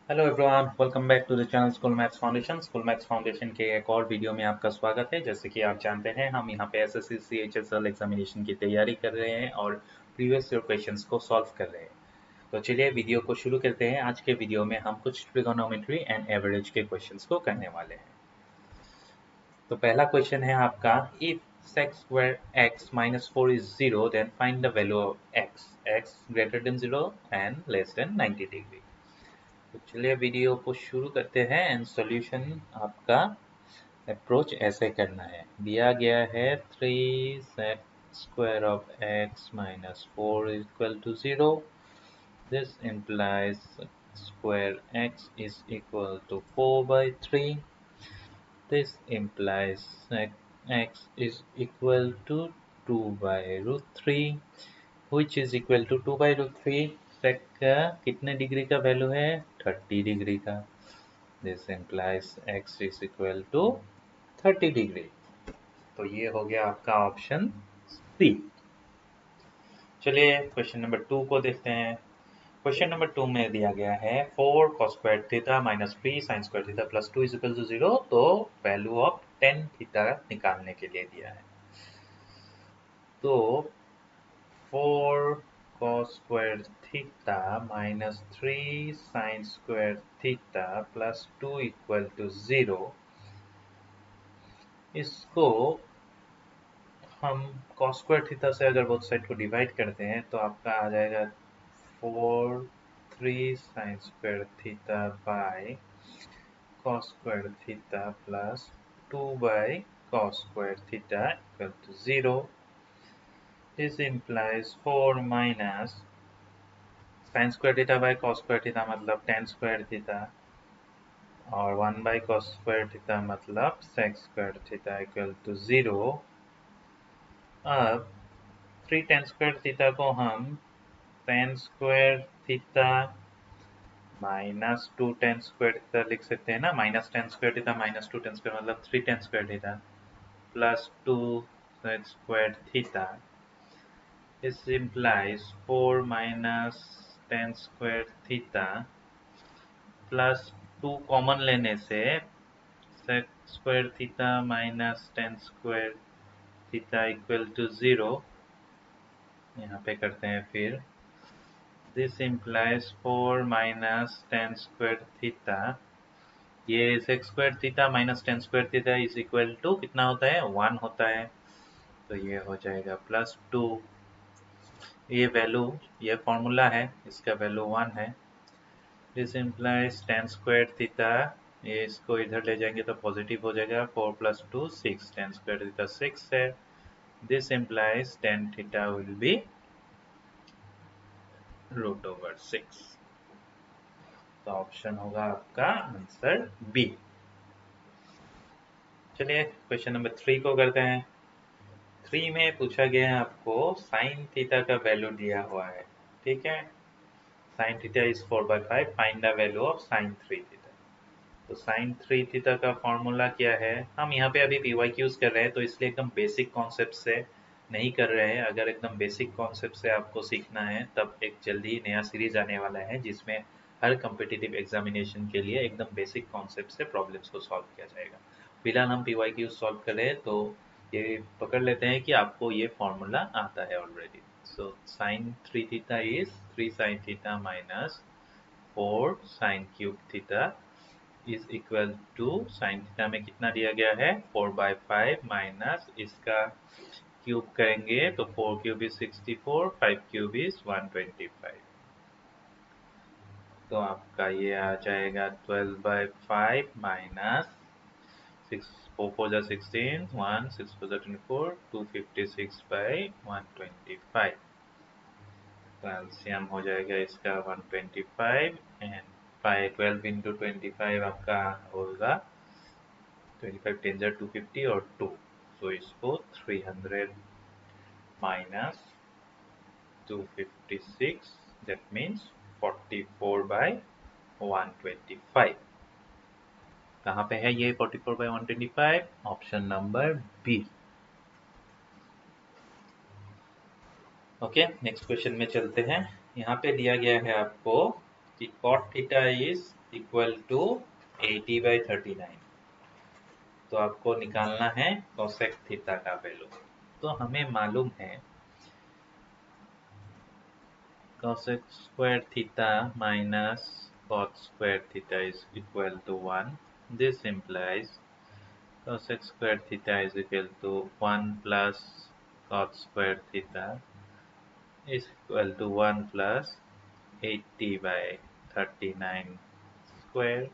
Hello everyone, welcome back to the channel school maths foundation. School maths foundation के एक और video में आपका स्वागत है। जैसे कि आप जानते हैं, हम यहाँ पे एसएससी सीएचएसएल एग्जामिनेशन की तैयारी कर रहे हैं और प्रीवियस ईयर क्वेश्चंस को सॉल्व कर रहे हैं। तो चलिए वीडियो को शुरू करते हैं। आज के वीडियो में हम कुछ ट्रिगोनोमेट्री एंड एवरेज के क्वेश्चंस को करने वाले हैं। तो पहला क्वेश्चन है आपका, if sec square x minus 4 is 0, then find the value of x greater than 0 and less than 90 degree। तो चलिए वीडियो को शुरू करते हैं एंड सॉल्यूशन आपका अप्रोच ऐसे करना है। दिया गया है 3 sec square of x minus 4 is equal to 0. This implies square x is equal to 4 by 3. This implies sec x is equal to 2 by root 3, which is equal to 2 by root 3। sec का कितने degree का value है? 30 degree का। This implies x is equal to 30 degree. तो ये हो गया आपका ऑप्शन सी। चलिए क्वेश्चन नंबर 2 को देखते हैं। क्वेश्चन नंबर 2 में दिया गया है 4 cos square theta minus 3 sin square theta plus 2 is equal to 0। तो वैल्यू ऑफ tan थीटा निकालने के लिए दिया है। तो 4 cos square theta minus 3 sin square theta plus 2 equal to 0, इसको हम cos स्क्वायर थीटा से अगर बोथ साइड को डिवाइड करते हैं तो आपका आ जाएगा 4 3 sin square theta by cos square theta plus 2 by cos square theta equal to 0। This implies 4 minus sin square theta by cos square theta मतलब tan स्क्वायर थीटा और 1 by cos स्क्वायर थीटा मतलब sec square theta equal to 0। अब 3 tan square theta को हम tan square theta minus 2 tan square theta लिख सकते हैं ना। Minus tan square theta minus 2 tan square मतलब 3 tan square theta plus 2 sec square theta. This implies 4 minus tan square theta plus 2 common लेने से sec square theta minus tan square theta equal to 0। यहाँ पे करते हैं फिर। This implies 4 minus tan square theta, ये sec square theta minus tan square theta is equal to कितना होता है? 1 होता है। तो ये हो जाएगा प्लस 2। ये वैल्यू, ये फॉर्मूला है, इसका वैल्यू 1 है। This implies tan square theta, ये इसको इधर ले जाएंगे तो पॉजिटिव हो जाएगा। 4 प्लस 2 6, tan स्क्वायर थीटा 6 है। This implies tan theta will be √6। तो ऑप्शन होगा आपका आंसर बी। चलिए क्वेश्चन नंबर 3 को करते हैं। 3 में पूछा गया है आपको साइन थीटा का वैल्यू दिया हुआ है। ठीक है, sine theta is 4/5, find the value of sine 3 theta. तो साइन 3 थीटा का फॉर्मूला क्या है? हम यहाँ पे अभी PYQs कर रहे हैं तो इसलिए एकदम बेसिक कॉन्सेप्ट से नहीं कर रहे हैं। अगर एकदम बेसिक कॉन्सेप्ट से आपको सीखना है तब एक जल्दी नया सीरीज आने वाला है जिसमें हर कम्पिटिटिव एग्जामिनेशन के लिए एकदम बेसिक कॉन्सेप्ट से प्रॉब्लम्स को सॉल्व किया जाएगा। फिलहाल हम PYQ सॉल्व कर रहे हैं तो ये पकड़ लेते हैं कि आपको ये फॉर्मूला आता है already. So sine 3 theta is 3 sin theta minus 4 sin cube theta is equal to sine theta में कितना दिया गया है? 4/5 माइनस इसका क्यूब करेंगे तो 4 क्यूब इज 64, 5 क्यूब इज 125। तो आपका ये आ जाएगा 12/5 माइनस 6 4 4 जा 16, 1 6 4 जा 24, 256/125। तो एलसीएम हो जाएगा इसका 125 एंड 12 इंटू 25 आपका होगा 25 10 जा 250 और 2। तो इसको 300 माइनस 256, दैट मीन्स 44/125। कहाँ पे है ये 44/125? Option number B. Okay, next question में चलते हैं। यहाँ पे दिया गया है आपको कि cot theta is equal to 80/39। तो आपको निकालना है कोसेक थीटा का वैल्यू। तो हमें मालूम है cosec square theta minus cot square theta is equal to 1। This implies cosec square theta is equal to 1 plus cot square theta is equal to 1 plus 80/39 square.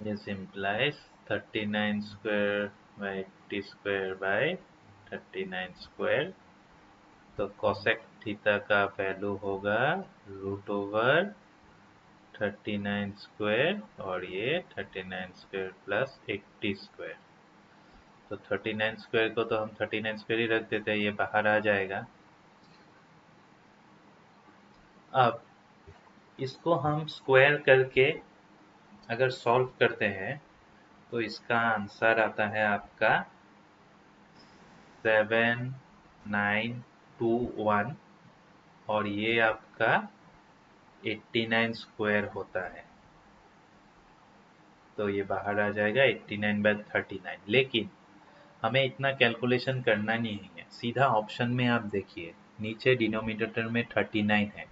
This implies 39 square by 80 square by 39 square. तो cosec theta का value होगा √over 39 square और ये 39 square plus 80 square. तो 39 square को तो हम 39 square ही रख देते हैं, ये बाहर आ जाएगा। अब इसको हम स्क्वायर करके अगर सॉल्व करते हैं तो इसका आंसर आता है आपका 7921 और ये आपका 89 स्क्वायर होता है। तो ये बाहर आ जाएगा 89/39। लेकिन हमें इतना कैलकुलेशन करना नहीं है, सीधा ऑप्शन में आप देखिए नीचे डिनोमिनेटर में 39 है।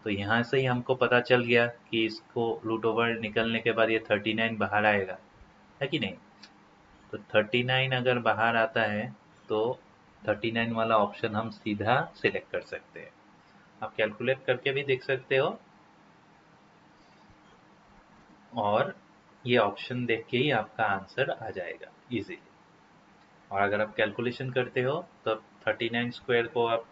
तो यहाँ से ही हमको पता चल गया कि इसको √over निकलने के बाद ये 39 बाहर आएगा, है कि नहीं। तो 39 अगर बाहर आता है तो 39 वाला ऑप्शन हम सीधा सिलेक्ट कर सकते हैं। आप कैलकुलेट करके भी देख सकते हो और ये ऑप्शन देख के ही आपका आंसर आ जाएगा इजीली। और अगर आप कैलकुलेशन करते हो तो 39 स्क्वायर को आप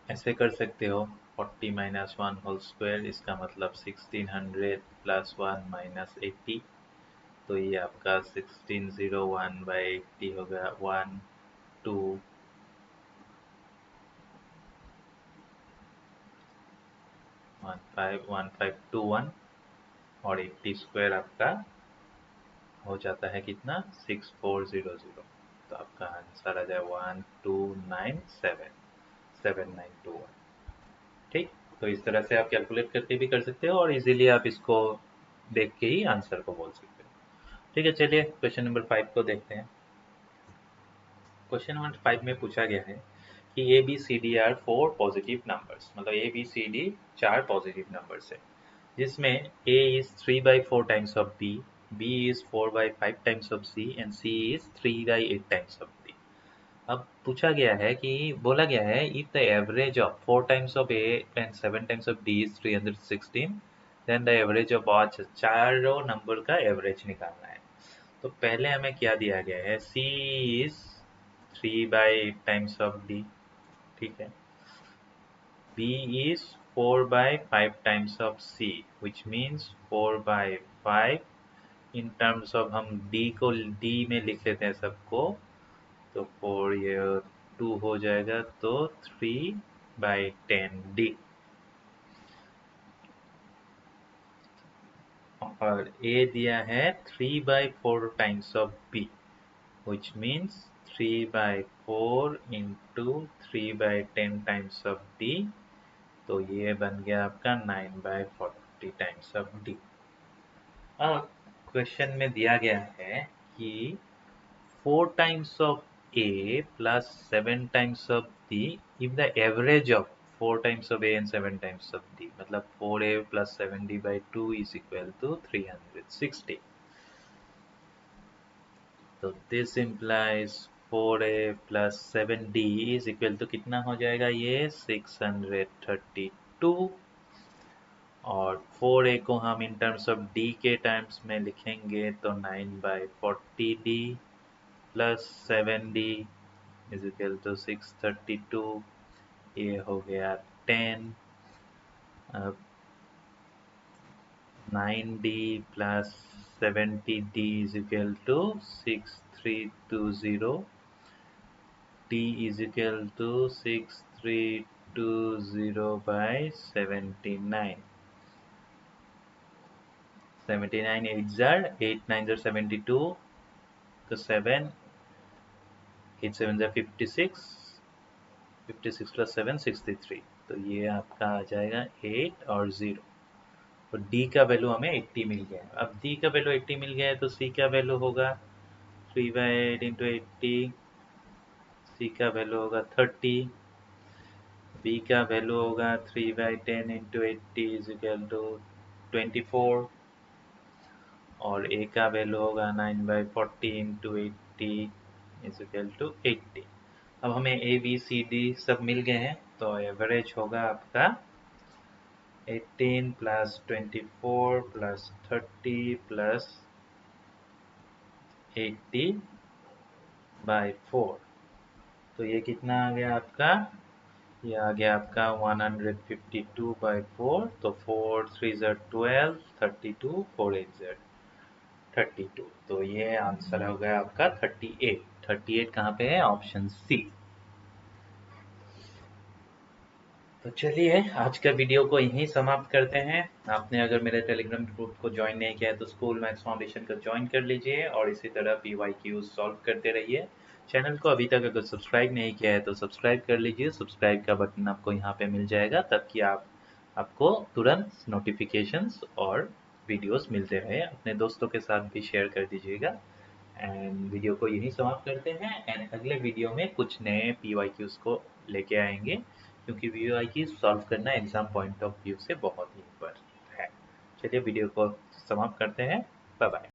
ऐसे कर सकते हो 40 - 1 होल स्क्वायर, इसका मतलब 1600 + 1 - 80। तो ये आपका 1601/80 हो गया 1 2 1521 और 80 स्क्वायर आपका हो जाता है कितना 6400। तो आपका आंसर आ जाए 12977921। ठीक, तो इस तरह से आप कैलकुलेट करके भी कर सकते हो और इजीली आप इसको देख के ही आंसर को बोल सकते हो। ठीक है, चलिए क्वेश्चन नंबर 5 को देखते हैं। क्वेश्चन नंबर 5 में पूछा गया है कि A B C D are 4 positive numbers, मतलब A B C D 4 positive numbers है, जिसमें a is 3/4 times of b, b is 4/5 times of c and c is 3/8 times of d। अब पूछा गया है कि बोला गया है if the average of 4 times of a and 7 times of d is 316 then the average of all चारों number का एवरेज निकालना है। तो पहले हमें क्या दिया गया है, c is 3/8 times of d, ठीक है। b is 4/5 times of c which means 4/5 in terms of हम d को d में लिख लेते हैं सबको, तो 4 ये 2 हो जाएगा तो 3/10 d। और a दिया है 3/4 times of b which means 3/4 into 3/10 times of d। तो ये बन गया आपका 9/40 टाइम्स ऑफ d। अब क्वेश्चन में दिया गया है कि 4 times of a plus 7 times of d if the average of 4 times of a and 7 times of d, मतलब 4a plus 7d/2 is equal to 360। तो this implies 4a plus 7d is equal to कितना हो जाएगा, ये 632। और 4a को हम in terms of d के टर्म्स में लिखेंगे तो 9/40d plus 7d is equal to 632। ये हो गया 10। अब 9d plus 70d is equal to 6320। d is equal to 6320/79। 79 8s are 8 9s are 72, तो 7 8 7s are 56, 56 plus 7 63। तो ये आपका आ जाएगा 8 और 0। तो D का वैल्यू हमें 80 मिल गया है। अब D का वैल्यू 80 मिल गया है तो C का वैल्यू होगा 3/8 इंटू 80। C का वैल्यू होगा 30। B का वैल्यू होगा 3/10 इंटू 80 इज इक्वल टू 24। और A का वैल्यू होगा 9/40 इंटू 80 इज इक्वल टू 80। अब हमें A B C D सब मिल गए हैं तो एवरेज होगा आपका 18 प्लस 24 प्लस 30 प्लस 80/4। तो ये कितना आ गया आपका? ये आ गया आपका 152/4। तो 4 3 12, 32 4 8 32। तो ये आंसर हो गया आपका 38। 38 कहाँ पे है? Option C. तो चलिए आज का वीडियो को यहीं समाप्त करते हैं। आपने अगर मेरे टेलीग्राम ग्रुप को ज्वाइन नहीं किया है तो स्कूल मैथ्स फाउंडेशन को ज्वाइन कर लीजिए और इसी तरह PYQ सॉल्व करते रहिए। चैनल को अभी तक अगर सब्सक्राइब नहीं किया है तो सब्सक्राइब कर लीजिए। सब्सक्राइब का बटन आपको यहाँ पे मिल जाएगा ताकि आपको तुरंत नोटिफिकेशंस और वीडियोस मिलते रहे। अपने दोस्तों के साथ भी शेयर कर दीजिएगा। एंड वीडियो को यहीं समाप्त करते हैं एंड अगले वीडियो में कुछ नए PYQs को लेके आएंगे क्योंकि PYQ सॉल्व करना एग्जाम पॉइंट ऑफ व्यू से बहुत ही ऊपर है। चलिए वीडियो को समाप्त करते हैं। Bye bye.